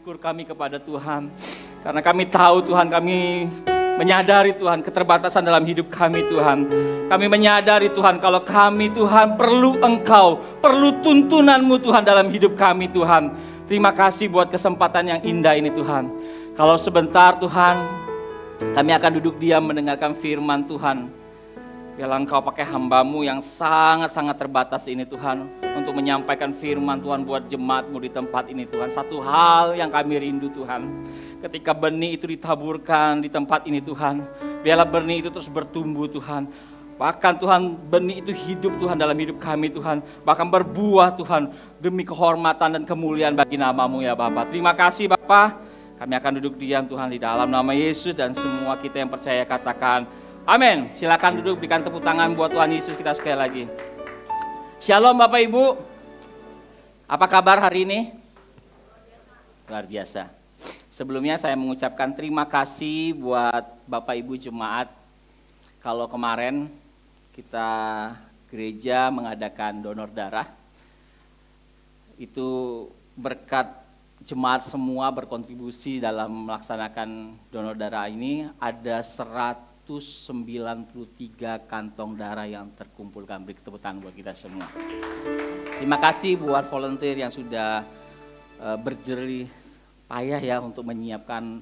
syukur kami kepada Tuhan. Karena kami tahu Tuhan, kami menyadari Tuhan keterbatasan dalam hidup kami Tuhan. Kami menyadari Tuhan kalau kami Tuhan perlu Engkau, perlu tuntunanmu Tuhan dalam hidup kami Tuhan. Terima kasih buat kesempatan yang indah ini Tuhan. Kalau sebentar Tuhan, kami akan duduk diam mendengarkan firman Tuhan. Biarlah Engkau pakai hamba-Mu yang sangat-sangat terbatas ini Tuhan, untuk menyampaikan firman Tuhan buat jemaat-Mu di tempat ini Tuhan. Satu hal yang kami rindu Tuhan, ketika benih itu ditaburkan di tempat ini Tuhan, biarlah benih itu terus bertumbuh Tuhan. Bahkan Tuhan, benih itu hidup Tuhan dalam hidup kami Tuhan. Bahkan berbuah Tuhan, demi kehormatan dan kemuliaan bagi nama-Mu ya Bapa. Terima kasih Bapa. Kami akan duduk diam Tuhan di dalam nama Yesus, dan semua kita yang percaya katakan amin. Silakan duduk, berikan tepuk tangan buat Tuhan Yesus kita sekali lagi. Shalom Bapak Ibu. Apa kabar hari ini? Luar biasa. Sebelumnya saya mengucapkan terima kasih buat Bapak Ibu jemaat. Kalau kemarin kita gereja mengadakan donor darah, itu berkat jemaat semua berkontribusi dalam melaksanakan donor darah ini. Ada 193 kantong darah yang terkumpulkan. Beri tepuk tangan buat kita semua. Terima kasih buat volunteer yang sudah berjerih payah ya untuk menyiapkan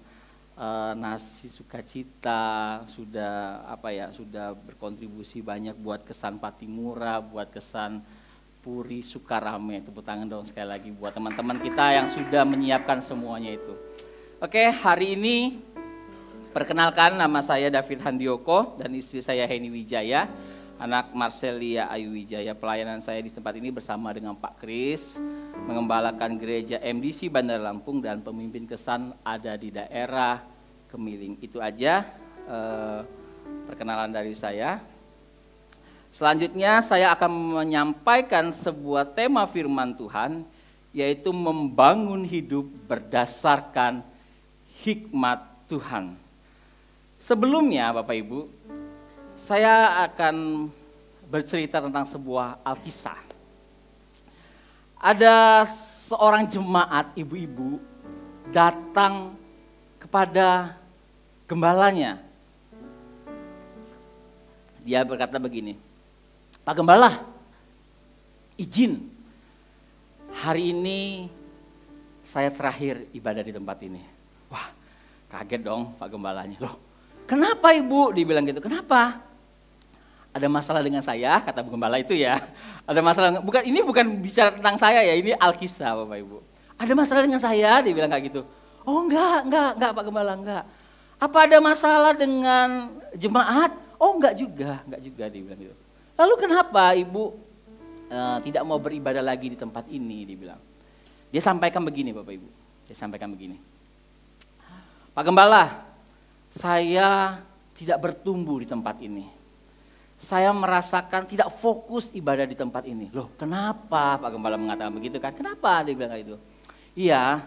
nasi sukacita, sudah sudah berkontribusi banyak buat kesan Patimura, buat kesan Puri Sukarame. Tepuk tangan dong sekali lagi buat teman-teman kita yang sudah menyiapkan semuanya itu. Oke, hari ini perkenalkan, nama saya David Handioko dan istri saya Heni Wijaya, anak Marcelia Ayu Wijaya. Pelayanan saya di tempat ini bersama dengan Pak Kris, mengembalakan gereja MDC Bandar Lampung, dan pemimpin kesan ada di daerah Kemiling. Itu aja perkenalan dari saya. Selanjutnya saya akan menyampaikan sebuah tema firman Tuhan, yaitu membangun hidup berdasarkan hikmat Tuhan. Sebelumnya Bapak Ibu, saya akan bercerita tentang sebuah alkisah. Ada seorang jemaat ibu-ibu datang kepada gembalanya. Dia berkata begini, Pak Gembala, izin, hari ini saya terakhir ibadah di tempat ini. Wah, kaget dong Pak Gembalanya. Loh, kenapa Ibu? Dibilang gitu. Kenapa? Ada masalah dengan saya, kata Bu Gembala itu ya. Ada masalah, ini bukan bicara tentang saya ya, ini alkisah Bapak Ibu. Ada masalah dengan saya, dibilang kayak gitu. Oh enggak Pak Gembala, enggak. Apa ada masalah dengan jemaat? Oh enggak juga dibilang gitu. Lalu kenapa Ibu tidak mau beribadah lagi di tempat ini, dibilang. Dia sampaikan begini Bapak Ibu, Pak Gembala, saya tidak bertumbuh di tempat ini. Saya merasakan tidak fokus ibadah di tempat ini. Loh kenapa Pak Gembala mengatakan begitu kan? Kenapa dia bilang kayak itu? Iya,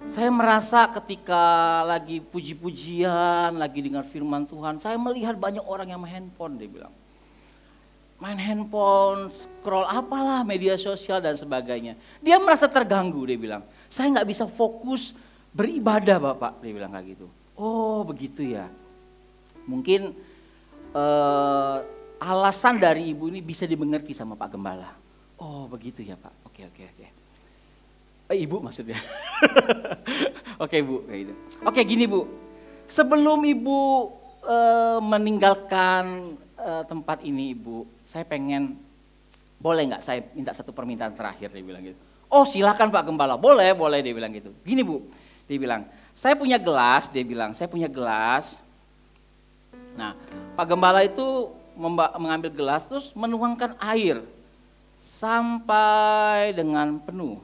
saya merasa ketika lagi puji-pujian, lagi dengar firman Tuhan, saya melihat banyak orang yang main handphone, dia bilang. Main handphone, scroll apalah, media sosial dan sebagainya. Dia merasa terganggu, dia bilang. Saya nggak bisa fokus beribadah Bapak, dia bilang kayak gitu. Oh begitu ya. Mungkin alasan dari ibu ini bisa dimengerti sama Pak Gembala. Oh begitu ya Pak, oke. Ibu maksudnya. Oke Bu, kayak gitu. Oke gini Bu, sebelum Ibu meninggalkan tempat ini Ibu, saya pengen, boleh nggak saya minta satu permintaan terakhir, dia bilang gitu. Oh silakan Pak Gembala, boleh dia bilang gitu. Gini Bu, dia bilang, saya punya gelas, dia bilang, saya punya gelas. Nah Pak Gembala itu mengambil gelas terus menuangkan air sampai dengan penuh.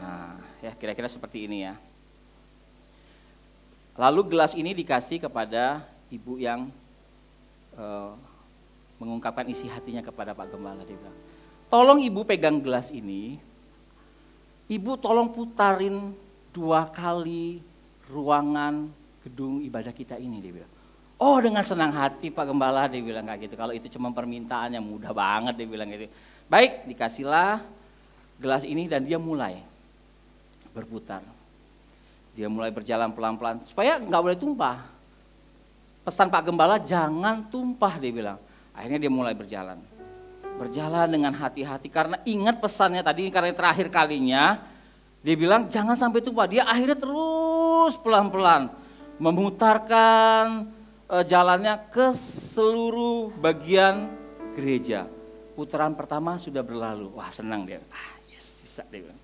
Nah ya kira-kira seperti ini ya. Lalu gelas ini dikasih kepada ibu yang mengungkapkan isi hatinya kepada Pak Gembala. Dia bilang, tolong ibu pegang gelas ini, ibu tolong putarin 2 kali ruangan gedung ibadah kita ini, dia bilang. Oh dengan senang hati Pak Gembala, dia bilang kayak gitu. Kalau itu cuma permintaan yang mudah banget, dia bilang gitu. Baik, dikasihlah gelas ini dan dia mulai. berputar. Dia mulai berjalan pelan-pelan supaya nggak boleh tumpah. Pesan Pak Gembala jangan tumpah dia bilang. Akhirnya dia mulai berjalan. Berjalan dengan hati-hati karena ingat pesannya tadi karena terakhir kalinya dia bilang jangan sampai tumpah. Dia akhirnya terus pelan-pelan memutarkan jalannya ke seluruh bagian gereja. Putaran pertama sudah berlalu. Wah senang dia. Yes bisa dia bilang.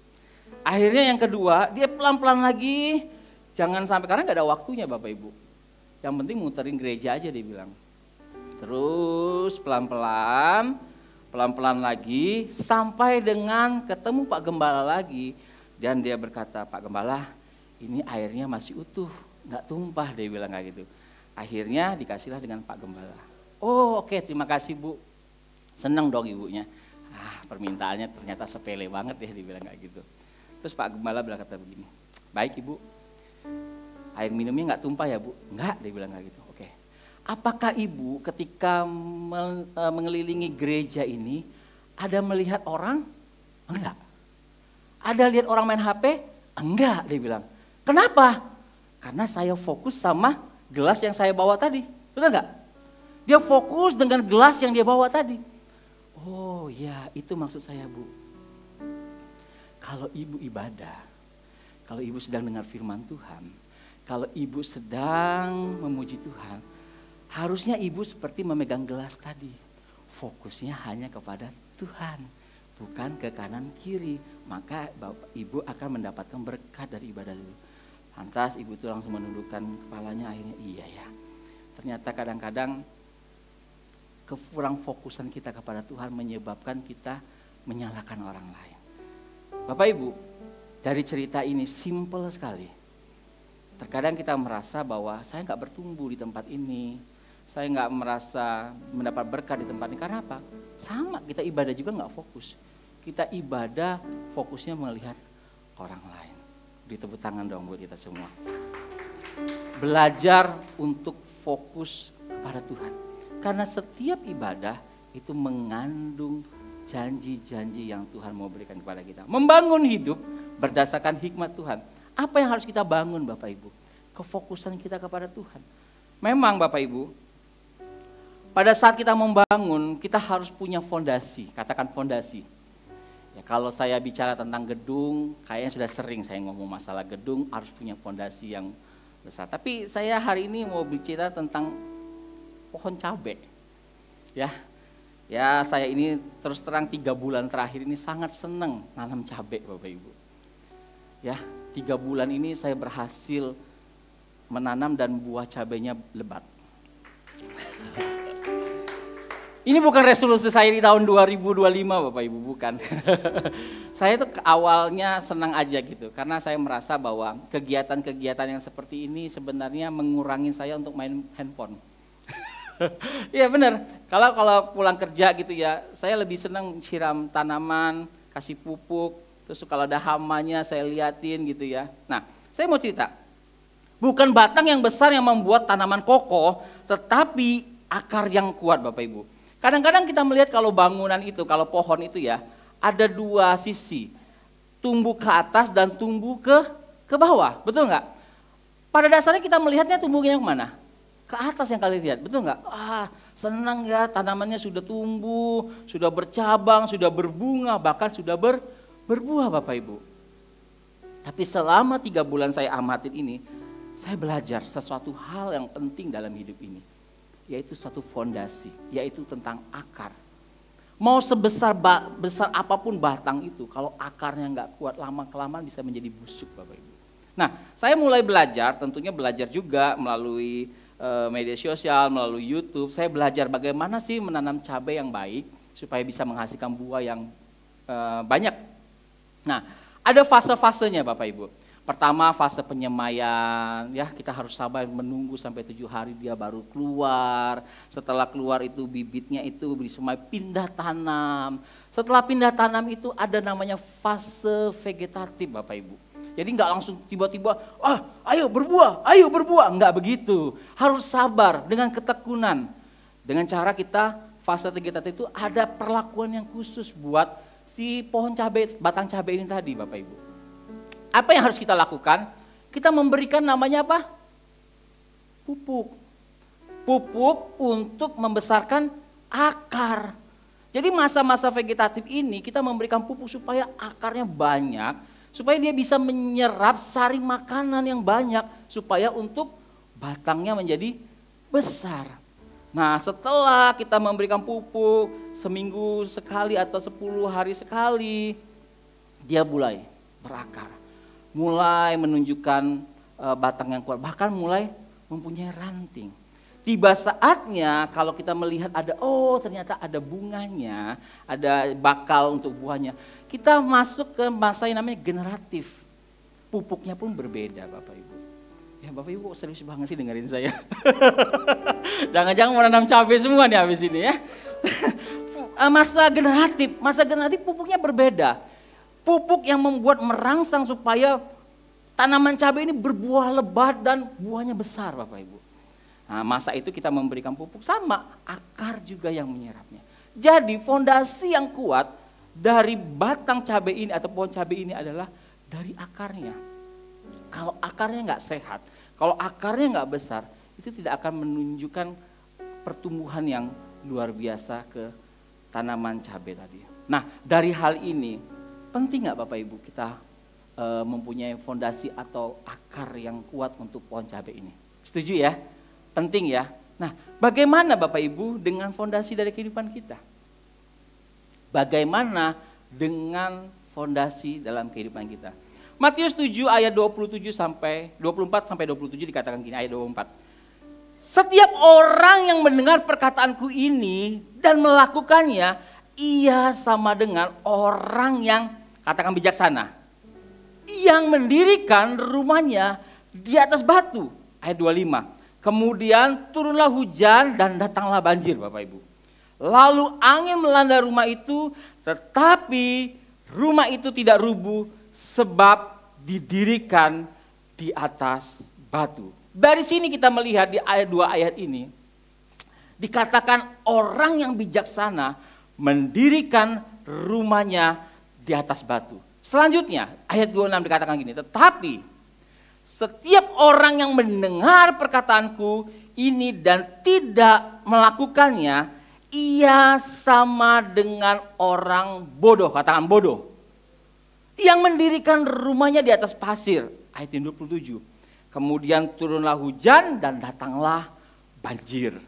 Akhirnya yang kedua dia pelan-pelan lagi. Jangan sampai karena gak ada waktunya Bapak Ibu. Yang penting muterin gereja aja dia bilang. Terus pelan-pelan. Pelan-pelan lagi sampai dengan ketemu Pak Gembala lagi. Dan dia berkata, Pak Gembala ini airnya masih utuh. Gak tumpah dia bilang kayak gitu. Akhirnya dikasihlah dengan Pak Gembala. Oh oke, terima kasih Bu. Seneng dong ibunya. Permintaannya ternyata sepele banget ya dibilang kayak gitu. Terus Pak Gembala bilang kata begini, baik Ibu, air minumnya nggak tumpah ya Bu? Enggak, dia bilang kayak gitu. Oke. Apakah Ibu ketika mengelilingi gereja ini ada melihat orang? Enggak. Ada lihat orang main HP? Enggak, dia bilang. Kenapa? Karena saya fokus sama gelas yang saya bawa tadi. Betul enggak? Dia fokus dengan gelas yang dia bawa tadi. Oh ya, itu maksud saya Bu. Kalau Ibu ibadah, kalau Ibu sedang dengar firman Tuhan, kalau Ibu sedang memuji Tuhan, harusnya Ibu seperti memegang gelas tadi. Fokusnya hanya kepada Tuhan, bukan ke kanan kiri. Maka Bapak Ibu akan mendapatkan berkat dari ibadah itu. Lantas Ibu itu langsung menundukkan kepalanya, akhirnya iya ya. Ternyata kadang-kadang kekurang fokusan kita kepada Tuhan menyebabkan kita menyalahkan orang lain. Bapak Ibu, dari cerita ini simple sekali. Terkadang kita merasa bahwa saya nggak bertumbuh di tempat ini, saya nggak merasa mendapat berkat di tempat ini. Karena apa? Sama, kita ibadah juga nggak fokus. Kita ibadah fokusnya melihat orang lain. Beri tepuk tangan dong buat kita semua. Belajar untuk fokus kepada Tuhan. Karena setiap ibadah itu mengandung janji-janji yang Tuhan mau berikan kepada kita. Membangun hidup berdasarkan hikmat Tuhan. Apa yang harus kita bangun Bapak Ibu? Kefokusan kita kepada Tuhan. Memang Bapak Ibu, pada saat kita membangun, kita harus punya fondasi. Katakan fondasi. Ya, kalau saya bicara tentang gedung, kayaknya sudah sering saya ngomong masalah gedung harus punya fondasi yang besar. Tapi saya hari ini mau bicara tentang pohon cabai. Ya saya ini terus terang 3 bulan terakhir ini sangat senang nanam cabai Bapak Ibu. Ya 3 bulan ini saya berhasil menanam dan buah cabainya lebat. Ini bukan resolusi saya di tahun 2025 Bapak Ibu, bukan. Saya tuh awalnya senang aja gitu, karena saya merasa bahwa kegiatan-kegiatan yang seperti ini sebenarnya mengurangi saya untuk main handphone. Iya benar, kalau pulang kerja gitu ya, saya lebih senang siram tanaman, kasih pupuk, terus kalau ada hamanya saya liatin gitu ya. Nah, saya mau cerita, bukan batang yang besar yang membuat tanaman kokoh, tetapi akar yang kuat Bapak Ibu. Kadang-kadang kita melihat kalau bangunan itu, kalau pohon itu ya, ada 2 sisi, tumbuh ke atas dan tumbuh ke bawah, betul nggak? Pada dasarnya kita melihatnya tumbuhnya yang mana? Ke atas yang kalian lihat, betul nggak? Senang ya, tanamannya sudah tumbuh, sudah bercabang, sudah berbunga, bahkan sudah berbuah Bapak Ibu. Tapi selama 3 bulan saya amatin ini, saya belajar sesuatu hal yang penting dalam hidup ini. Yaitu satu fondasi, yaitu tentang akar. Mau sebesar besar apapun batang itu, kalau akarnya nggak kuat, lama-kelamaan bisa menjadi busuk Bapak Ibu. Nah, saya mulai belajar, tentunya belajar juga melalui media sosial, melalui YouTube, saya belajar bagaimana sih menanam cabai yang baik supaya bisa menghasilkan buah yang banyak. Nah, ada fase-fasenya Bapak Ibu. Pertama fase penyemaian, ya kita harus sabar menunggu sampai 7 hari dia baru keluar. Setelah keluar itu bibitnya itu disemai, pindah tanam. Setelah pindah tanam itu ada namanya fase vegetatif Bapak Ibu. Jadi nggak langsung tiba-tiba, ayo berbuah, nggak begitu. Harus sabar dengan ketekunan. Dengan cara kita fase vegetatif itu ada perlakuan yang khusus buat si pohon cabai, batang cabai ini tadi Bapak Ibu. Apa yang harus kita lakukan? Kita memberikan namanya apa? Pupuk. Pupuk untuk membesarkan akar. Jadi masa-masa vegetatif ini kita memberikan pupuk supaya akarnya banyak, supaya dia bisa menyerap sari makanan yang banyak, supaya untuk batangnya menjadi besar. Nah, setelah kita memberikan pupuk seminggu sekali atau 10 hari sekali, dia mulai berakar. Mulai menunjukkan batang yang kuat, bahkan mulai mempunyai ranting. Tiba saatnya kalau kita melihat ternyata ada bunganya, ada bakal untuk buahnya. Kita masuk ke masa yang namanya generatif. Pupuknya pun berbeda Bapak Ibu. Ya Bapak Ibu kok serius banget sih dengerin saya. Jangan-jangan mau nanam cabai semua nih habis ini ya. Masa generatif pupuknya berbeda. Pupuk yang membuat merangsang supaya tanaman cabai ini berbuah lebat dan buahnya besar Bapak Ibu. Nah, masa itu kita memberikan pupuk sama, akar juga yang menyerapnya. Jadi fondasi yang kuat dari batang cabai ini atau pohon cabai ini adalah dari akarnya. Kalau akarnya nggak sehat, kalau akarnya nggak besar, itu tidak akan menunjukkan pertumbuhan yang luar biasa ke tanaman cabai tadi. Nah, dari hal ini penting nggak Bapak Ibu kita mempunyai fondasi atau akar yang kuat untuk pohon cabai ini? Setuju ya? Penting ya. Nah, bagaimana Bapak Ibu dengan fondasi dari kehidupan kita? Bagaimana dengan fondasi dalam kehidupan kita? Matius 7 ayat 24 sampai 27 dikatakan gini, ayat 24. Setiap orang yang mendengar perkataanku ini dan melakukannya, ia sama dengan orang yang, katakan bijaksana, yang mendirikan rumahnya di atas batu. Ayat 25. Kemudian turunlah hujan dan datanglah banjir Bapak Ibu. Lalu angin melanda rumah itu, tetapi rumah itu tidak rubuh sebab didirikan di atas batu. Dari sini kita melihat di ayat 2 ayat ini, dikatakan orang yang bijaksana mendirikan rumahnya di atas batu. Selanjutnya ayat 26 dikatakan gini, tetapi setiap orang yang mendengar perkataanku ini dan tidak melakukannya, ia sama dengan orang bodoh, katakan bodoh, yang mendirikan rumahnya di atas pasir. Ayat 27. Kemudian turunlah hujan dan datanglah banjir.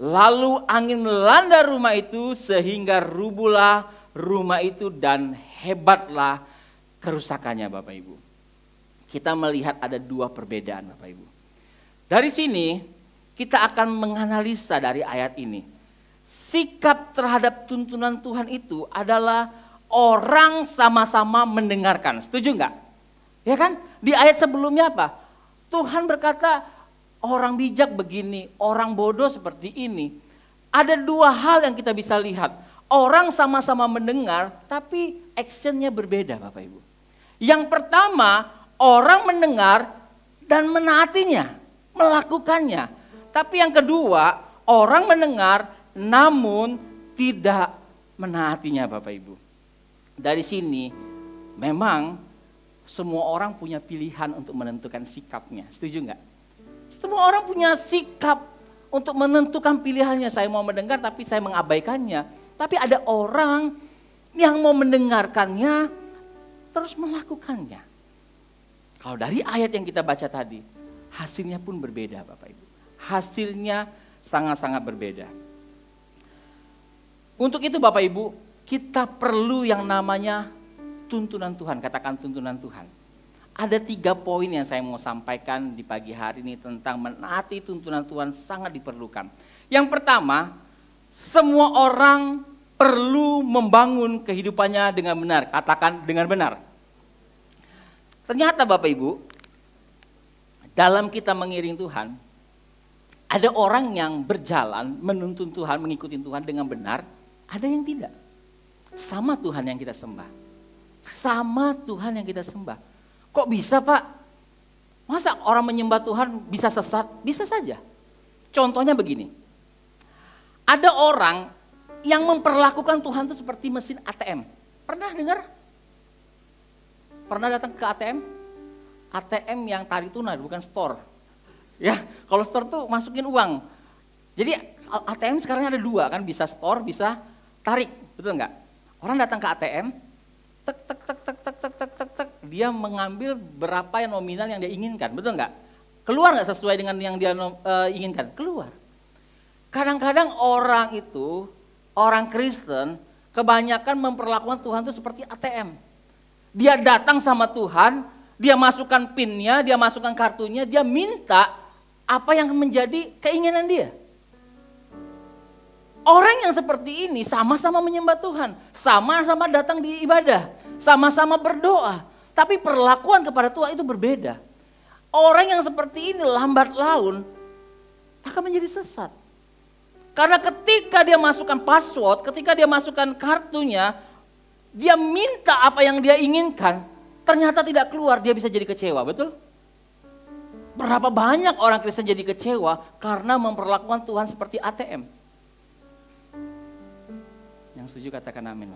Lalu angin melanda rumah itu sehingga rubuhlah rumah itu dan hebatlah kerusakannya Bapak Ibu. Kita melihat ada dua perbedaan Bapak Ibu. Dari sini kita akan menganalisa dari ayat ini. Sikap terhadap tuntunan Tuhan itu adalah orang sama-sama mendengarkan. Setuju enggak? Ya kan? Di ayat sebelumnya apa? Tuhan berkata orang bijak begini, orang bodoh seperti ini. Ada dua hal yang kita bisa lihat. Orang sama-sama mendengar tapi actionnya berbeda Bapak Ibu. Yang pertama, orang mendengar dan menaatinya, melakukannya. Tapi yang kedua, orang mendengar namun tidak menaatinya Bapak Ibu. Dari sini memang semua orang punya pilihan untuk menentukan sikapnya. Setuju enggak? Semua orang punya sikap untuk menentukan pilihannya. Saya mau mendengar tapi saya mengabaikannya. Tapi ada orang yang mau mendengarkannya terus melakukannya. Kalau dari ayat yang kita baca tadi, hasilnya pun berbeda Bapak Ibu. Hasilnya sangat-sangat berbeda. Untuk itu Bapak Ibu, kita perlu yang namanya tuntunan Tuhan. Katakan tuntunan Tuhan. Ada 3 poin yang saya mau sampaikan di pagi hari ini tentang menaati tuntunan Tuhan sangat diperlukan. Yang pertama, semua orang perlu membangun kehidupannya dengan benar. Katakan dengan benar. Ternyata Bapak Ibu, dalam kita mengiring Tuhan, ada orang yang berjalan menuntun Tuhan, mengikuti Tuhan dengan benar, ada yang tidak. Sama Tuhan yang kita sembah. Sama Tuhan yang kita sembah. Kok bisa Pak? Masa orang menyembah Tuhan bisa sesat? Bisa saja. Contohnya begini. Ada orang yang memperlakukan Tuhan itu seperti mesin ATM. Pernah dengar? Pernah datang ke ATM? ATM yang tarik tunai, bukan store. Ya, kalau store tuh masukin uang. Jadi ATM sekarang ada dua kan, bisa store, bisa tarik, betul nggak? Orang datang ke ATM, tek tek tek tek tek tek tek tek tek, dia mengambil berapa yang nominal yang dia inginkan, betul nggak? Keluar nggak sesuai dengan yang dia inginkan? Keluar. Kadang-kadang orang itu, orang Kristen, kebanyakan memperlakukan Tuhan itu seperti ATM. Dia datang sama Tuhan, dia masukkan PIN-nya, dia masukkan kartunya, dia minta apa yang menjadi keinginan dia. Orang yang seperti ini sama-sama menyembah Tuhan, sama-sama datang di ibadah, sama-sama berdoa, tapi perlakuan kepada Tuhan itu berbeda. Orang yang seperti ini lambat laun akan menjadi sesat. Karena ketika dia masukkan password, ketika dia masukkan kartunya, dia minta apa yang dia inginkan, ternyata tidak keluar, dia bisa jadi kecewa, betul? Berapa banyak orang Kristen jadi kecewa karena memperlakukan Tuhan seperti ATM. Yang setuju katakan amin.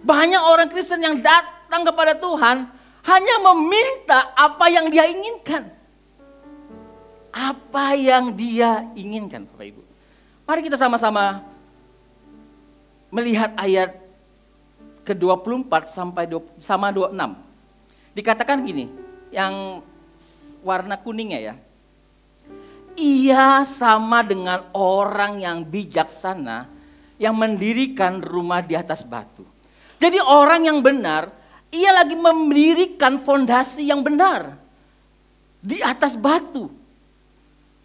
Banyak orang Kristen yang datang kepada Tuhan hanya meminta apa yang dia inginkan. Apa yang dia inginkan, Bapak Ibu. Mari kita sama-sama melihat ayat ke-24 sampai 26. Dikatakan gini, yang warna kuningnya ya. Ia sama dengan orang yang bijaksana yang mendirikan rumah di atas batu. Jadi orang yang benar, ia lagi mendirikan fondasi yang benar di atas batu.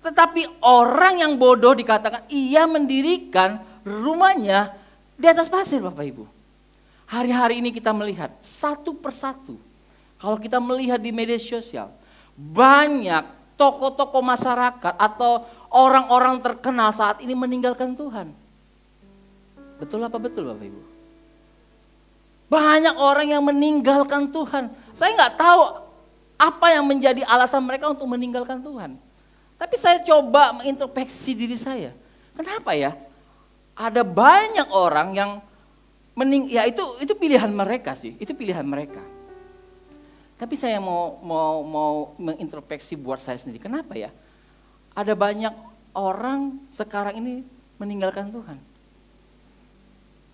Tetapi orang yang bodoh dikatakan ia mendirikan rumahnya di atas pasir, Bapak Ibu. Hari-hari ini kita melihat satu persatu. Kalau kita melihat di media sosial, banyak tokoh-tokoh masyarakat atau orang-orang terkenal saat ini meninggalkan Tuhan. Betul apa betul Bapak Ibu? Banyak orang yang meninggalkan Tuhan. Saya nggak tahu apa yang menjadi alasan mereka untuk meninggalkan Tuhan. Tapi saya coba mengintrospeksi diri saya. Kenapa ya? Ada banyak orang yang ya itu pilihan mereka sih, itu pilihan mereka. Tapi saya mau mengintrospeksi buat saya sendiri. Kenapa ya? Ada banyak orang sekarang ini meninggalkan Tuhan.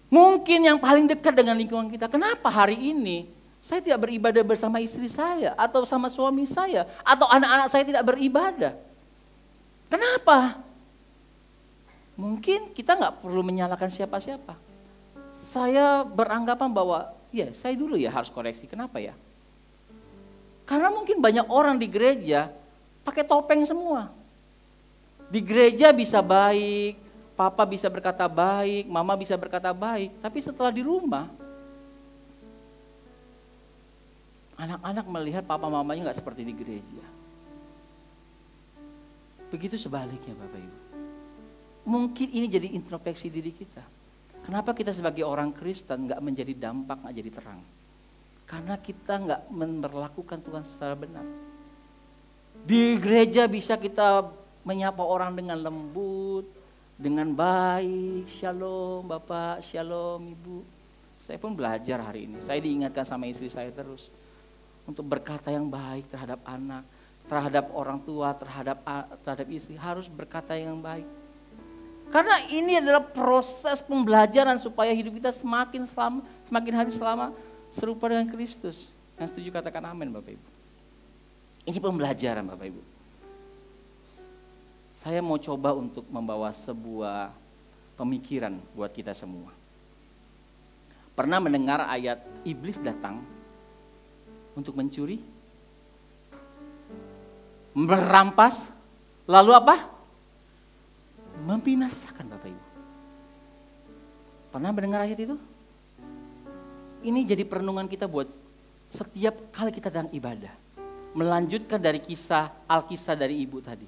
Mungkin yang paling dekat dengan lingkungan kita. Kenapa hari ini saya tidak beribadah bersama istri saya atau sama suami saya atau anak-anak saya tidak beribadah? Kenapa? Mungkin kita nggak perlu menyalahkan siapa-siapa. Saya beranggapan bahwa ya saya dulu ya harus koreksi. Kenapa ya? Karena mungkin banyak orang di gereja pakai topeng semua. Di gereja bisa baik, papa bisa berkata baik, mama bisa berkata baik. Tapi setelah di rumah, anak-anak melihat papa mamanya nggak seperti di gereja. Begitu sebaliknya Bapak Ibu. Mungkin ini jadi introspeksi diri kita. Kenapa kita sebagai orang Kristen nggak menjadi dampak, nggak jadi terang? Karena kita nggak memperlakukan Tuhan secara benar. Di gereja bisa kita menyapa orang dengan lembut, dengan baik, shalom Bapak, shalom Ibu. Saya pun belajar hari ini, saya diingatkan sama istri saya terus. Untuk berkata yang baik terhadap anak, terhadap orang tua, terhadap istri, harus berkata yang baik. Karena ini adalah proses pembelajaran supaya hidup kita semakin hari selama serupa dengan Kristus. Yang setuju katakan amin Bapak Ibu. Ini pembelajaran Bapak Ibu. Saya mau coba untuk membawa sebuah pemikiran buat kita semua. Pernah mendengar ayat iblis datang untuk mencuri, merampas, lalu apa? Membinasakan Bapak Ibu. Pernah mendengar ayat itu? Ini jadi perenungan kita buat setiap kali kita datang ibadah. Melanjutkan dari Alkisah dari ibu tadi.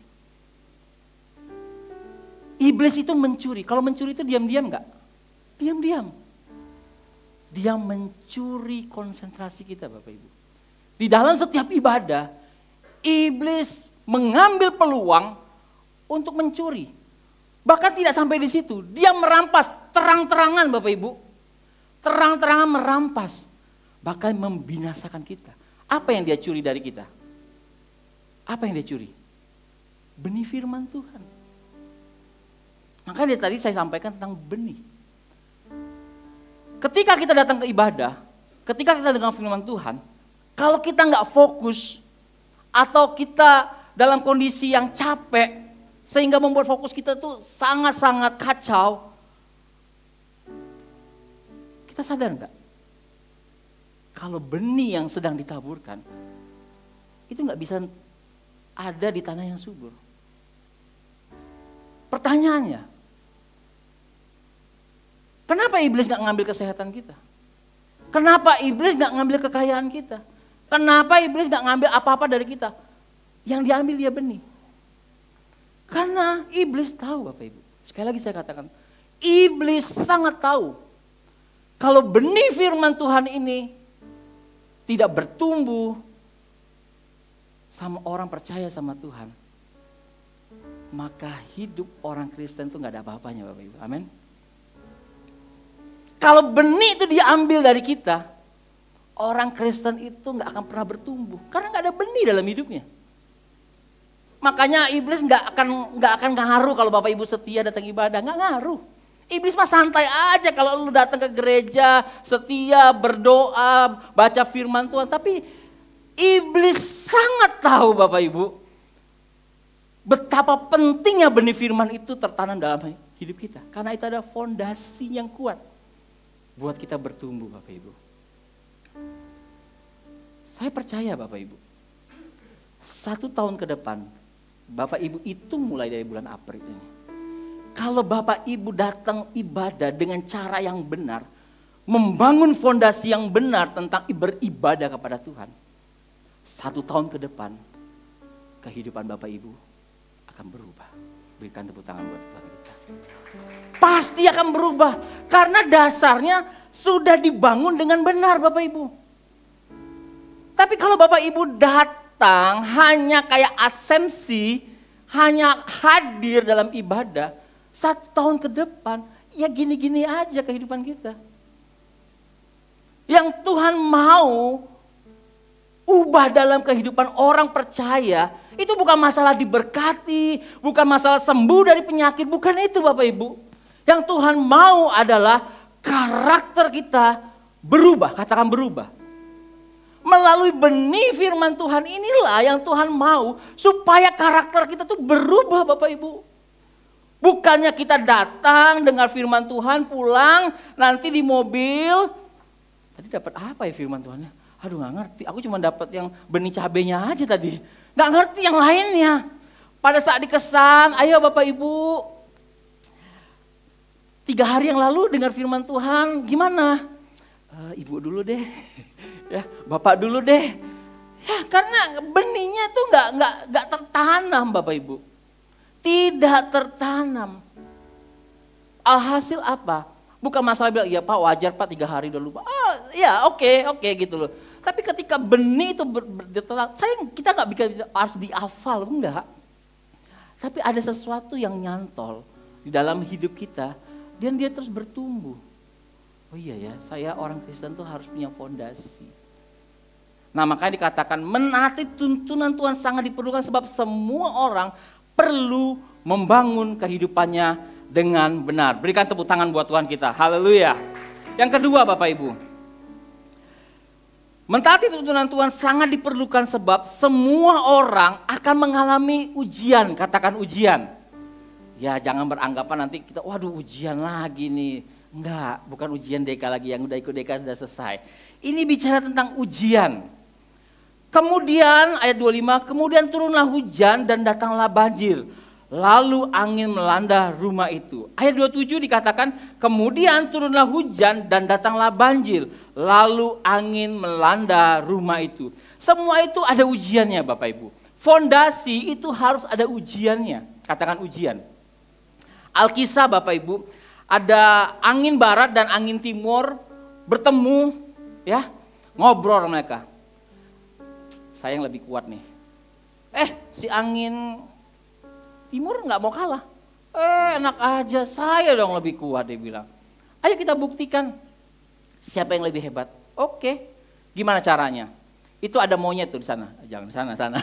Iblis itu mencuri. Kalau mencuri itu diam-diam enggak? Diam-diam. Dia mencuri konsentrasi kita Bapak Ibu. Di dalam setiap ibadah, iblis mengambil peluang untuk mencuri. Bahkan tidak sampai di situ, dia merampas terang-terangan Bapak Ibu. Terang-terangan merampas. Bahkan membinasakan kita. Apa yang dia curi dari kita? Apa yang dia curi? Benih firman Tuhan. Makanya tadi saya sampaikan tentang benih. Ketika kita datang ke ibadah, ketika kita dengar firman Tuhan, kalau kita nggak fokus, atau kita dalam kondisi yang capek, sehingga membuat fokus kita tuh sangat-sangat kacau, kita sadar nggak? Kalau benih yang sedang ditaburkan, itu nggak bisa ada di tanah yang subur. Pertanyaannya, kenapa iblis nggak ngambil kesehatan kita? Kenapa iblis nggak ngambil kekayaan kita? Kenapa iblis nggak ngambil apa-apa dari kita? Yang diambil dia benih. Karena iblis tahu Bapak Ibu. Sekali lagi saya katakan, iblis sangat tahu kalau benih firman Tuhan ini tidak bertumbuh sama orang percaya sama Tuhan, maka hidup orang Kristen itu nggak ada apa-apanya Bapak Ibu. Amin. Kalau benih itu diambil dari kita, orang Kristen itu nggak akan pernah bertumbuh karena nggak ada benih dalam hidupnya. Makanya iblis nggak akan ngaruh kalau Bapak Ibu setia datang ibadah, nggak ngaruh. Iblis mah santai aja kalau lu datang ke gereja, setia, berdoa, baca firman Tuhan. Tapi iblis sangat tahu Bapak Ibu, betapa pentingnya benih firman itu tertanam dalam hidup kita. Karena itu ada fondasi yang kuat buat kita bertumbuh Bapak Ibu. Saya percaya Bapak Ibu, 1 tahun ke depan, Bapak Ibu hitung mulai dari bulan April ini. Kalau Bapak Ibu datang ibadah dengan cara yang benar, membangun fondasi yang benar tentang beribadah kepada Tuhan, 1 tahun ke depan, kehidupan Bapak Ibu akan berubah. Berikan tepuk tangan buat Tuhan kita. Pasti akan berubah, karena dasarnya sudah dibangun dengan benar Bapak Ibu. Tapi kalau Bapak Ibu datang hanya kayak asumsi, hanya hadir dalam ibadah, 1 tahun ke depan, ya gini-gini aja kehidupan kita. Yang Tuhan mau ubah dalam kehidupan orang percaya, itu bukan masalah diberkati, bukan masalah sembuh dari penyakit, bukan itu Bapak Ibu. Yang Tuhan mau adalah karakter kita berubah, katakan berubah. Melalui benih firman Tuhan inilah yang Tuhan mau supaya karakter kita tuh berubah Bapak Ibu. Bukannya kita datang dengar firman Tuhan, pulang, nanti di mobil, tadi dapat apa ya firman Tuhannya? Aduh gak ngerti, aku cuma dapat yang benih cabenya aja tadi. Gak ngerti yang lainnya. Pada saat dikesan, ayo Bapak Ibu, 3 hari yang lalu dengar firman Tuhan, gimana? Ibu dulu deh, ya Bapak dulu deh. Ya karena benihnya tuh gak tertanam Bapak Ibu. Tidak tertanam. Alhasil apa? Bukan masalah bilang, ya Pak wajar Pak 3 hari udah lupa. Oh ya oke gitu loh. Tapi ketika benih itu kita nggak bisa harus dihafal, enggak. Tapi ada sesuatu yang nyantol di dalam hidup kita dan dia terus bertumbuh. Oh iya ya, saya orang Kristen tuh harus punya fondasi. Nah makanya dikatakan menaati tuntunan Tuhan sangat diperlukan sebab semua orang perlu membangun kehidupannya dengan benar. Berikan tepuk tangan buat Tuhan kita. Haleluya. Yang kedua Bapak Ibu, mentaati tuntunan Tuhan sangat diperlukan sebab semua orang akan mengalami ujian. Katakan ujian. Ya jangan beranggapan nanti kita, waduh ujian lagi nih. Enggak, bukan ujian DK lagi yang udah ikut DK sudah selesai. Ini bicara tentang ujian. Kemudian ayat 25, kemudian turunlah hujan dan datanglah banjir. Lalu angin melanda rumah itu. Ayat 27 dikatakan, kemudian turunlah hujan dan datanglah banjir. Lalu angin melanda rumah itu. Semua itu ada ujiannya Bapak Ibu. Fondasi itu harus ada ujiannya. Katakan ujian. Alkisah Bapak Ibu, ada angin barat dan angin timur bertemu, ya ngobrol mereka. Saya yang lebih kuat nih. Si angin timur nggak mau kalah. Enak aja, saya dong lebih kuat dia bilang. Ayo kita buktikan siapa yang lebih hebat. Oke, Gimana caranya? Itu ada monyet tuh di sana. Jangan di sana.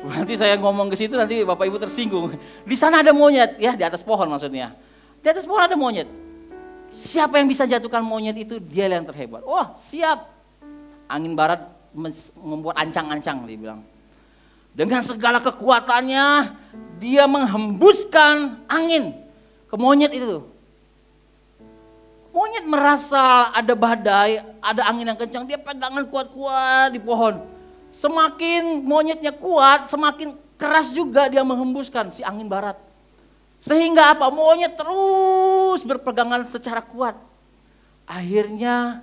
Nanti saya ngomong ke situ nanti Bapak Ibu tersinggung. Di sana ada monyet, ya di atas pohon maksudnya. Di atas pohon ada monyet. Siapa yang bisa jatuhkan monyet itu, dia yang terhebat. Oh siap. Angin barat membuat ancang-ancang, dia bilang. Dengan segala kekuatannya, dia menghembuskan angin ke monyet itu. Monyet merasa ada badai, ada angin yang kencang, dia pegangan kuat-kuat di pohon. Semakin monyetnya kuat, semakin keras juga dia menghembuskan si angin barat. Sehingga apa? Monyet terus berpegangan secara kuat. Akhirnya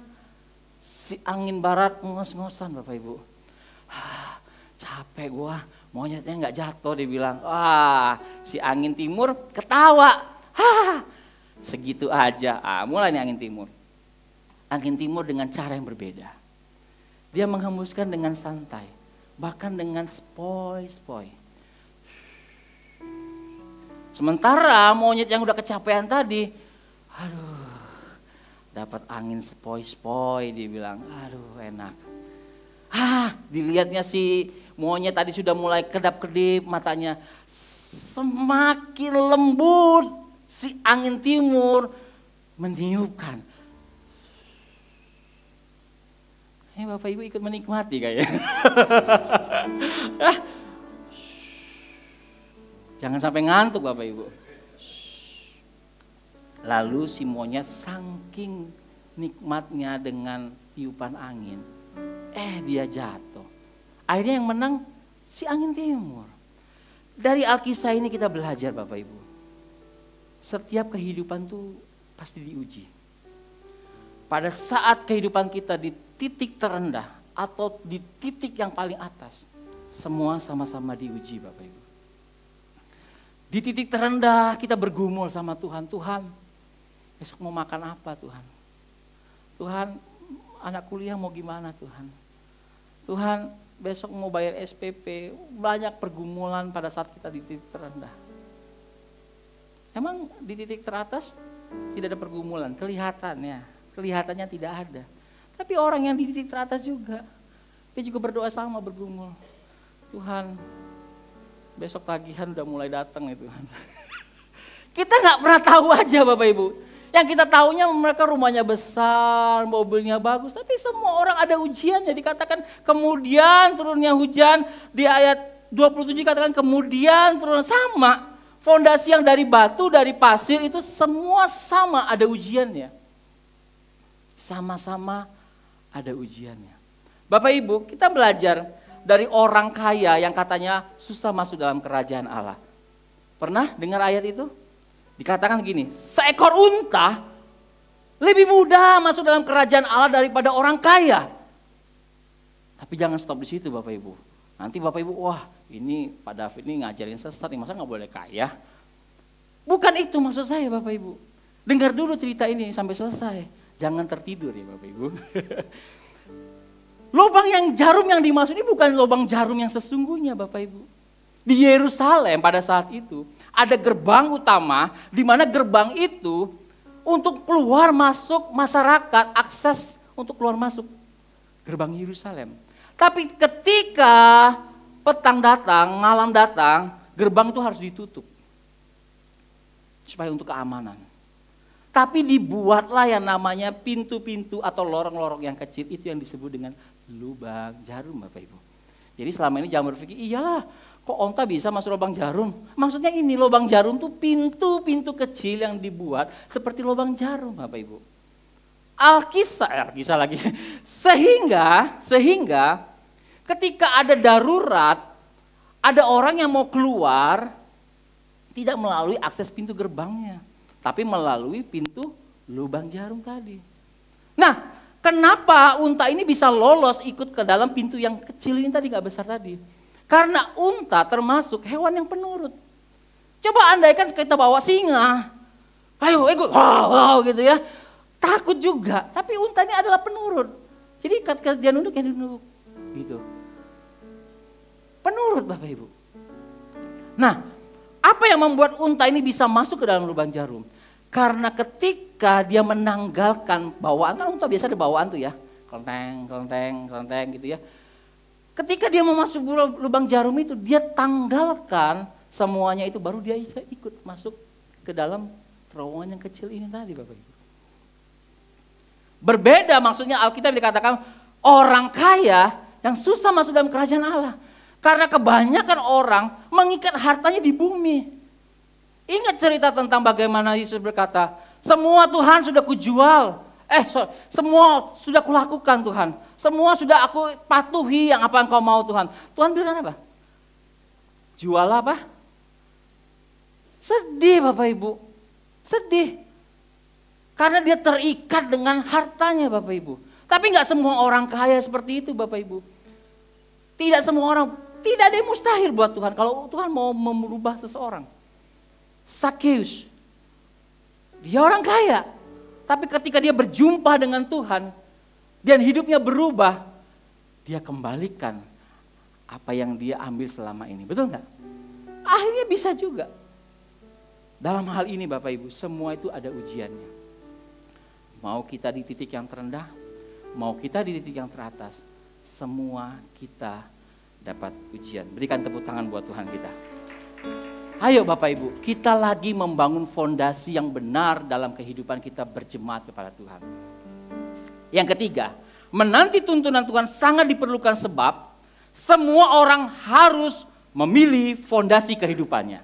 si angin barat ngos-ngosan Bapak Ibu. Capek gua, monyetnya nggak jatuh, dia bilang. Wah, si angin timur ketawa. Segitu aja, mulai nih angin timur. Angin timur dengan cara yang berbeda. Dia menghembuskan dengan santai, bahkan dengan spoi-spoi. Sementara monyet yang udah kecapean tadi, dapat angin spoi-spoi, dia bilang, aduh enak. Dilihatnya si monyet tadi sudah mulai kedap-kedip matanya, semakin lembut. Si angin timur meniupkan. Bapak Ibu ikut menikmati kayaknya. Jangan sampai ngantuk Bapak Ibu. Lalu si monyet saking nikmatnya dengan tiupan angin. Dia jatuh. Akhirnya yang menang si angin timur. Dari Alkisah ini kita belajar Bapak Ibu. Setiap kehidupan tuh pasti diuji. Pada saat kehidupan kita di titik terendah atau di titik yang paling atas, semua sama-sama diuji Bapak Ibu. Di titik terendah kita bergumul sama Tuhan. Tuhan, besok mau makan apa Tuhan? Tuhan, anak kuliah mau gimana Tuhan? Tuhan, besok mau bayar SPP. Banyak pergumulan pada saat kita di titik terendah. Emang di titik teratas tidak ada pergumulan, kelihatannya tidak ada. Tapi orang yang di titik teratas juga, dia juga berdoa sama bergumul. Tuhan, besok tagihan udah mulai datang ya Tuhan. Kita nggak pernah tahu aja Bapak Ibu. Yang kita tahunya mereka rumahnya besar, mobilnya bagus, tapi semua orang ada ujiannya. Dikatakan kemudian turunnya hujan, di ayat 27 dikatakan kemudian turun sama. Fondasi yang dari batu, dari pasir itu semua sama ada ujiannya. Sama-sama ada ujiannya. Bapak Ibu, kita belajar dari orang kaya yang katanya susah masuk dalam kerajaan Allah. Pernah dengar ayat itu? Dikatakan gini, seekor unta lebih mudah masuk dalam kerajaan Allah daripada orang kaya. Tapi jangan stop di situ Bapak Ibu. Nanti Bapak Ibu, wah ini Pak David ini ngajarin sesat, masa gak boleh kaya? Bukan itu maksud saya Bapak Ibu. Dengar dulu cerita ini sampai selesai. Jangan tertidur ya Bapak Ibu. Lubang yang jarum yang dimaksud ini bukan lubang jarum yang sesungguhnya Bapak Ibu. Di Yerusalem pada saat itu ada gerbang utama di mana gerbang itu untuk keluar masuk masyarakat, akses untuk keluar masuk gerbang Yerusalem. Tapi ketika petang datang, malam datang, gerbang itu harus ditutup. Supaya untuk keamanan. Tapi dibuatlah yang namanya pintu-pintu atau lorong-lorong yang kecil, itu yang disebut dengan lubang jarum Bapak Ibu. Jadi selama ini jangan berpikir, iyalah kok onta bisa masuk lubang jarum. Maksudnya ini lubang jarum tuh pintu-pintu kecil yang dibuat seperti lubang jarum Bapak Ibu. Alkisah lagi. Sehingga ketika ada darurat, ada orang yang mau keluar, tidak melalui akses pintu gerbangnya, tapi melalui pintu lubang jarum tadi. Nah, kenapa unta ini bisa lolos ikut ke dalam pintu yang kecil ini tadi, gak besar tadi? Karena unta termasuk hewan yang penurut. Coba andaikan kita bawa singa, ayo ikut, wow gitu ya. Takut juga, tapi unta ini adalah penurut. Jadi ketika dia nunduk, ya nunduk. Gitu. Penurut Bapak Ibu. Nah, apa yang membuat unta ini bisa masuk ke dalam lubang jarum? Karena ketika dia menanggalkan bawaan, kan unta biasa ada bawaan tuh ya. kelenteng gitu ya. Ketika dia mau masuk lubang jarum itu, dia tanggalkan semuanya itu, baru dia ikut masuk ke dalam terowongan yang kecil ini tadi Bapak Ibu. Berbeda maksudnya Alkitab dikatakan orang kaya yang susah masuk dalam kerajaan Allah. Karena kebanyakan orang mengikat hartanya di bumi. Ingat cerita tentang bagaimana Yesus berkata, semua Tuhan sudah kujual. Semua sudah kulakukan Tuhan. Semua sudah aku patuhi yang apa engkau mau Tuhan. Tuhan bilang apa? Jual apa? Sedih Bapak Ibu. Sedih. Karena dia terikat dengan hartanya Bapak Ibu. Tapi gak semua orang kaya seperti itu Bapak Ibu. Tidak semua orang, tidak ada yang mustahil buat Tuhan. Kalau Tuhan mau merubah seseorang. Sakeus. Dia orang kaya. Tapi ketika dia berjumpa dengan Tuhan, dan hidupnya berubah, dia kembalikan apa yang dia ambil selama ini. Betul nggak? Akhirnya bisa juga. Dalam hal ini Bapak Ibu, semua itu ada ujiannya. Mau kita di titik yang terendah, mau kita di titik yang teratas, semua kita dapat ujian. Berikan tepuk tangan buat Tuhan kita. Ayo Bapak Ibu, kita lagi membangun fondasi yang benar dalam kehidupan kita berjemaat kepada Tuhan. Yang ketiga, menanti tuntunan Tuhan sangat diperlukan sebab semua orang harus memilih fondasi kehidupannya.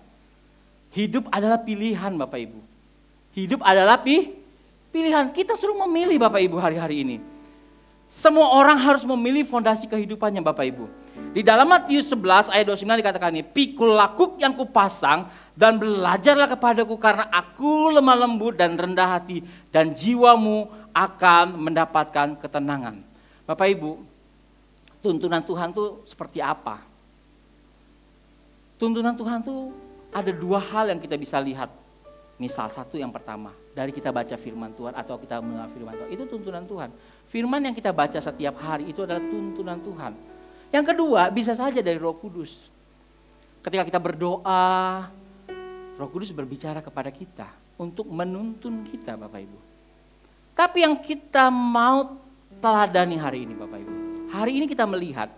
Hidup adalah pilihan Bapak Ibu. Hidup adalah pilihan. Kita suruh memilih Bapak Ibu hari-hari ini. Semua orang harus memilih fondasi kehidupannya Bapak Ibu. Di dalam Matius 11 ayat 29 dikatakan ini, pikul lakuk yang kupasang dan belajarlah kepadaku karena aku lemah lembut dan rendah hati dan jiwamu akan mendapatkan ketenangan. Bapak Ibu, tuntunan Tuhan itu seperti apa? Tuntunan Tuhan itu ada dua hal yang kita bisa lihat. Ini salah satu yang pertama, dari kita baca firman Tuhan atau kita mendengar firman Tuhan, itu tuntunan Tuhan. Firman yang kita baca setiap hari itu adalah tuntunan Tuhan. Yang kedua, bisa saja dari Roh Kudus. Ketika kita berdoa, Roh Kudus berbicara kepada kita untuk menuntun kita Bapak Ibu. Tapi yang kita mau teladani hari ini Bapak Ibu. Hari ini kita melihat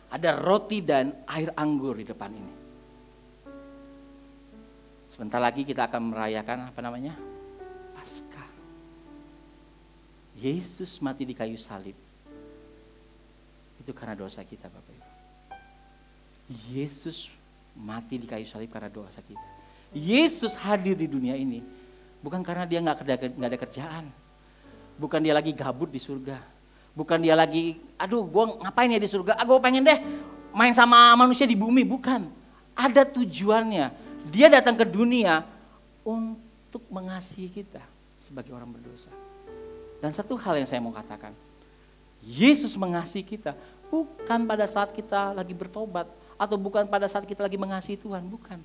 ada roti dan air anggur di depan ini. Sebentar lagi kita akan merayakan Paskah. Yesus mati di kayu salib. Itu karena dosa kita Bapak Ibu. Yesus mati di kayu salib karena dosa kita. Yesus hadir di dunia ini bukan karena dia nggak ada kerjaan. Bukan dia lagi gabut di surga. Bukan dia lagi, gue ngapain ya di surga? Gue pengen deh main sama manusia di bumi. Bukan. Ada tujuannya. Dia datang ke dunia untuk mengasihi kita sebagai orang berdosa. Dan satu hal yang saya mau katakan. Yesus mengasihi kita bukan pada saat kita lagi bertobat. Atau bukan pada saat kita lagi mengasihi Tuhan. Bukan.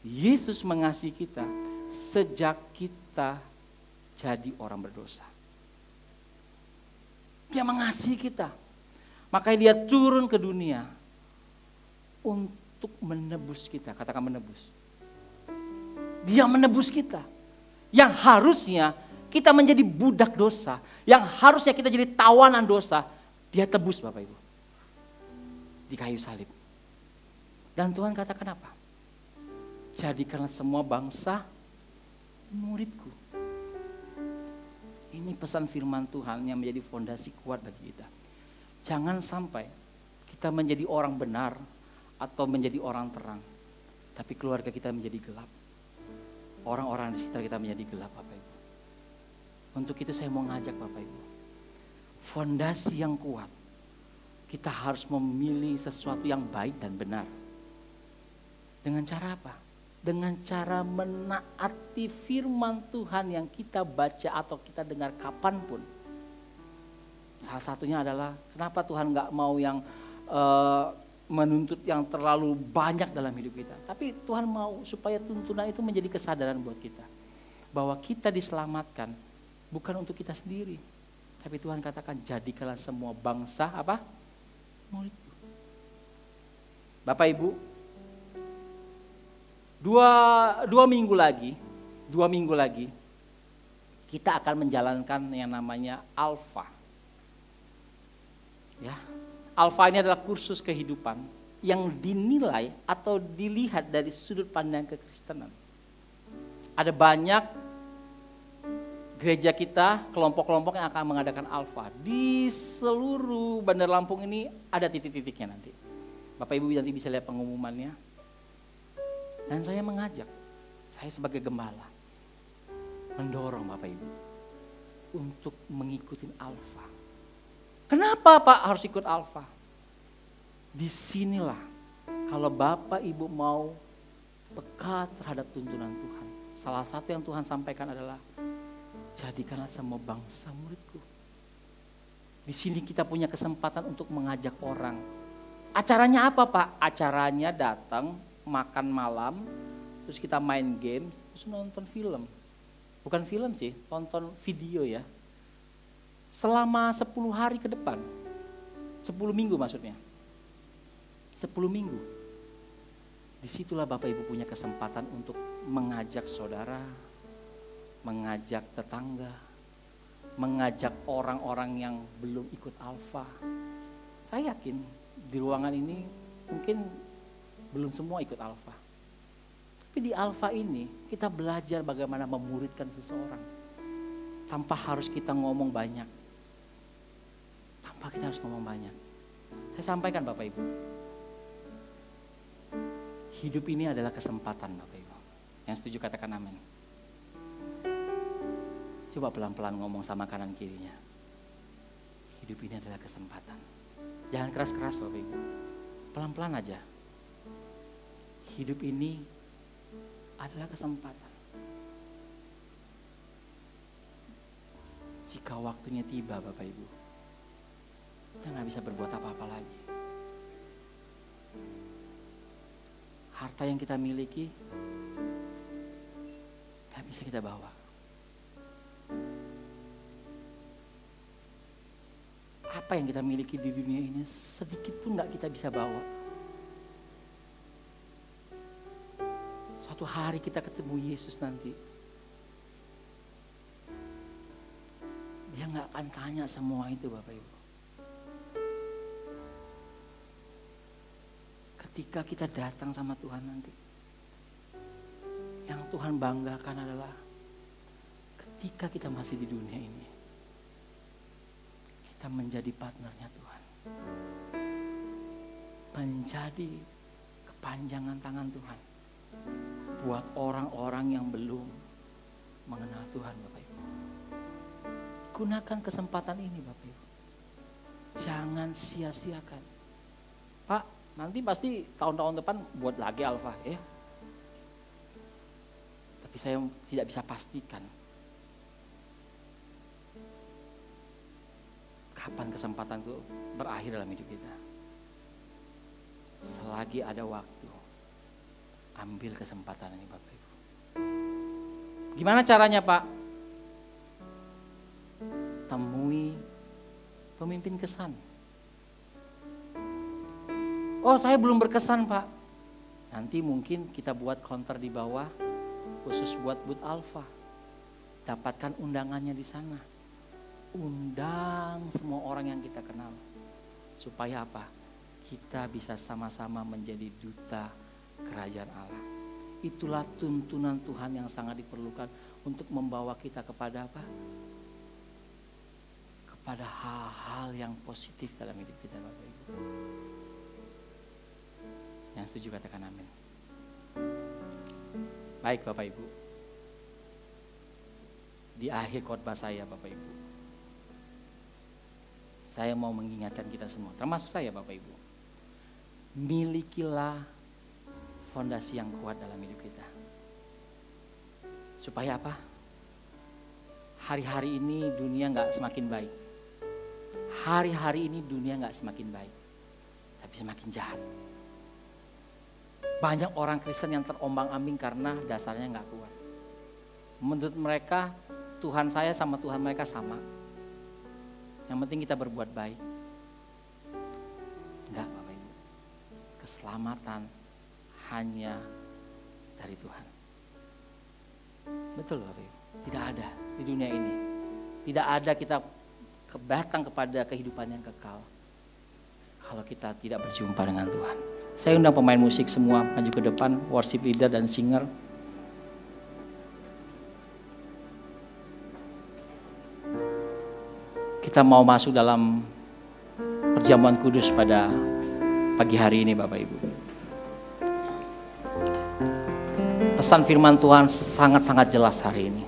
Yesus mengasihi kita sejak kita jadi orang berdosa. Dia mengasihi kita. Makanya dia turun ke dunia untuk menebus kita. Katakan menebus. Dia menebus kita. Yang harusnya kita menjadi budak dosa. Yang harusnya kita jadi tawanan dosa. Dia tebus Bapak Ibu. Di kayu salib. Dan Tuhan katakan apa? Jadikanlah semua bangsa muridku. Ini pesan firman Tuhan yang menjadi fondasi kuat bagi kita. Jangan sampai kita menjadi orang benar atau menjadi orang terang. Tapi keluarga kita menjadi gelap. Orang-orang di sekitar kita menjadi gelap Bapak Ibu. Untuk itu saya mau ngajak Bapak Ibu. Fondasi yang kuat. Kita harus memilih sesuatu yang baik dan benar. Dengan cara apa? Dengan cara menaati firman Tuhan yang kita baca atau kita dengar kapanpun. Salah satunya adalah kenapa Tuhan gak mau yang menuntut yang terlalu banyak dalam hidup kita. Tapi Tuhan mau supaya tuntunan itu menjadi kesadaran buat kita. Bahwa kita diselamatkan bukan untuk kita sendiri. Tapi Tuhan katakan jadikanlah semua bangsa apa? Muridku. Bapak Ibu, dua minggu lagi kita akan menjalankan yang namanya Alpha. Ya, Alfa ini adalah kursus kehidupan yang dinilai atau dilihat dari sudut pandang kekristenan. Ada banyak gereja kita, kelompok-kelompok yang akan mengadakan Alfa. Di seluruh Bandar Lampung ini ada titik-titiknya nanti. Bapak Ibu nanti bisa lihat pengumumannya. Dan saya mengajak, saya sebagai gembala, mendorong Bapak Ibu untuk mengikuti Alfa. Kenapa Pak harus ikut Alfa? Disinilah kalau Bapak Ibu mau peka terhadap tuntunan Tuhan. Salah satu yang Tuhan sampaikan adalah jadikanlah semua bangsa muridku. Di sini kita punya kesempatan untuk mengajak orang. Acaranya apa Pak? Acaranya datang, makan malam, terus kita main game, terus nonton film. Bukan film sih, tonton video ya. Selama 10 hari ke depan. 10 minggu maksudnya. 10 minggu. Disitulah Bapak Ibu punya kesempatan untuk mengajak saudara, mengajak tetangga, mengajak orang-orang yang belum ikut Alfa. Saya yakin di ruangan ini mungkin belum semua ikut Alfa. Tapi di Alfa ini kita belajar bagaimana memuridkan seseorang. Tanpa harus kita ngomong banyak. Tanpa kita harus ngomong banyak. Saya sampaikan Bapak Ibu. Hidup ini adalah kesempatan Bapak Ibu. Yang setuju katakan amin. Coba pelan-pelan ngomong sama kanan kirinya. Hidup ini adalah kesempatan. Jangan keras-keras Bapak Ibu. Pelan-pelan aja. Hidup ini adalah kesempatan. Jika waktunya tiba Bapak Ibu, kita gak bisa berbuat apa-apa lagi. Harta yang kita miliki gak bisa kita bawa. Apa yang kita miliki di dunia ini sedikit pun gak kita bisa bawa. Suatu hari kita ketemu Yesus nanti. Dia gak akan tanya semua itu Bapak Ibu. Ketika kita datang sama Tuhan nanti. Yang Tuhan banggakan adalah ketika kita masih di dunia ini. Kita menjadi partnernya Tuhan. Menjadi kepanjangan tangan Tuhan. Buat orang-orang yang belum mengenal Tuhan Bapak Ibu. Gunakan kesempatan ini Bapak Ibu. Jangan sia-siakan. Pak, nanti pasti tahun-tahun depan buat lagi Alfa ya. Tapi saya tidak bisa pastikan. Kapan kesempatan itu berakhir dalam hidup kita. Selagi ada waktu. Ambil kesempatan ini Bapak Ibu. Gimana caranya Pak? Temui pemimpin kesan. Oh saya belum berkesan Pak. Nanti mungkin kita buat counter di bawah. Khusus buat Booth Alfa. Dapatkan undangannya di sana. Undang semua orang yang kita kenal. Supaya apa? Kita bisa sama-sama menjadi duta kerajaan Allah. Itulah tuntunan Tuhan yang sangat diperlukan untuk membawa kita kepada apa? Kepada hal-hal yang positif dalam hidup kita Bapak Ibu. Yang setuju katakan amin. Baik Bapak Ibu. Di akhir khotbah saya Bapak Ibu. Saya mau mengingatkan kita semua, termasuk saya Bapak Ibu. Milikilah fondasi yang kuat dalam hidup kita. Supaya apa? Hari-hari ini dunia gak semakin baik. Hari-hari ini dunia gak semakin baik. Tapi semakin jahat. Banyak orang Kristen yang terombang-ambing karena dasarnya gak kuat. Menurut mereka Tuhan saya sama Tuhan mereka sama. Yang penting kita berbuat baik. Enggak Bapak Ibu. Keselamatan hanya dari Tuhan. Betul Bapak Ibu. Tidak ada di dunia ini. Tidak ada kita datang kepada kehidupan yang kekal kalau kita tidak berjumpa dengan Tuhan. Saya undang pemain musik semua maju ke depan, worship leader dan singer. Kita mau masuk dalam perjamuan kudus pada pagi hari ini Bapak Ibu. Pesan firman Tuhan sangat-sangat jelas hari ini.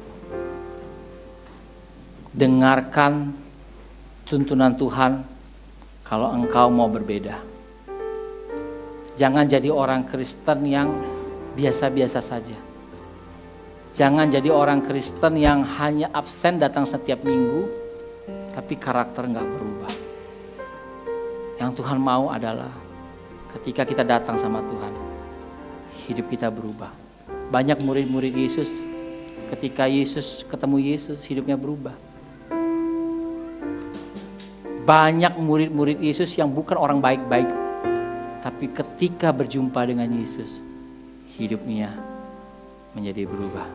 Dengarkan tuntunan Tuhan kalau engkau mau berbeda. Jangan jadi orang Kristen yang biasa-biasa saja. Jangan jadi orang Kristen yang hanya absen datang setiap minggu, tapi karakter nggak berubah. Yang Tuhan mau adalah ketika kita datang sama Tuhan, hidup kita berubah. Banyak murid-murid Yesus, ketika Yesus ketemu Yesus, hidupnya berubah. Banyak murid-murid Yesus yang bukan orang baik-baik, tapi ketika berjumpa dengan Yesus, hidupnya menjadi berubah.